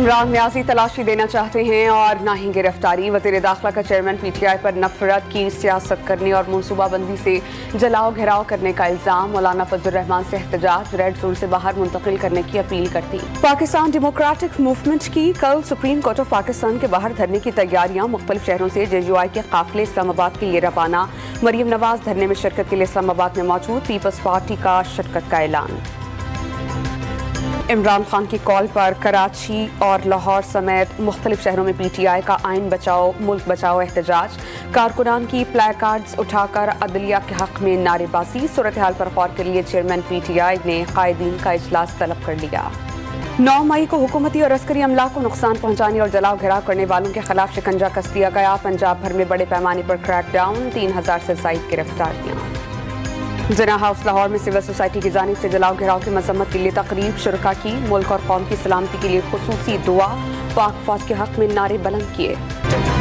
इमरान न्याजी तलाशी देना चाहते हैं और ना ही गिरफ्तारी। वज़ीर दाखिला का चेयरमैन PTI पर नफरत की सियासत करने और मनसूबाबंदी से जलाओ घेराव करने का इल्जाम। मौलाना फजल रहमान से एहतजाज, रेड जोन से बाहर मुंतकिल करने की अपील करती। पाकिस्तान डेमोक्रेटिक मूवमेंट की कल सुप्रीम कोर्ट ऑफ पाकिस्तान के बाहर धरने की तैयारियां। मुख्तलिफ शहरों से JUI के काफिले इस्लामाबाद के लिए रवाना। मरियम नवाज धरने में शिरकत के लिए इस्लामाबाद में मौजूद। पीपल्स पार्टी का शिरकत का ऐलान। इमरान खान की कॉल पर कराची और लाहौर समेत मुख्तलिफ शहरों में PTI का आइन बचाओ मुल्क बचाओ एहतजाज। कारकुनान की प्ले कार्ड्स उठाकर अदलिया के हक में नारेबाजी। सूरत हाल पर गौर के लिए चेयरमैन PTI ने कायदीन का इजलास तलब कर लिया। 9 मई को हुकूमती और अस्करी अमला को नुकसान पहुंचाने और जलाओ घेराव करने वालों के खिलाफ शिकंजा कस दिया गया। पंजाब भर में बड़े पैमाने पर क्रैकडाउन, 3000 से ज़ायद गिरफ्तारियां। जना हाउस लाहौर में सिविल सोसाइटी की जानिब से जलाओ घेराव की मजम्मत के लिए तकरीब शुरका की। मुल्क और कौम की सलामती के लिए खुसूसी दुआ, पाक फौज के हक में नारे बुलंद किए।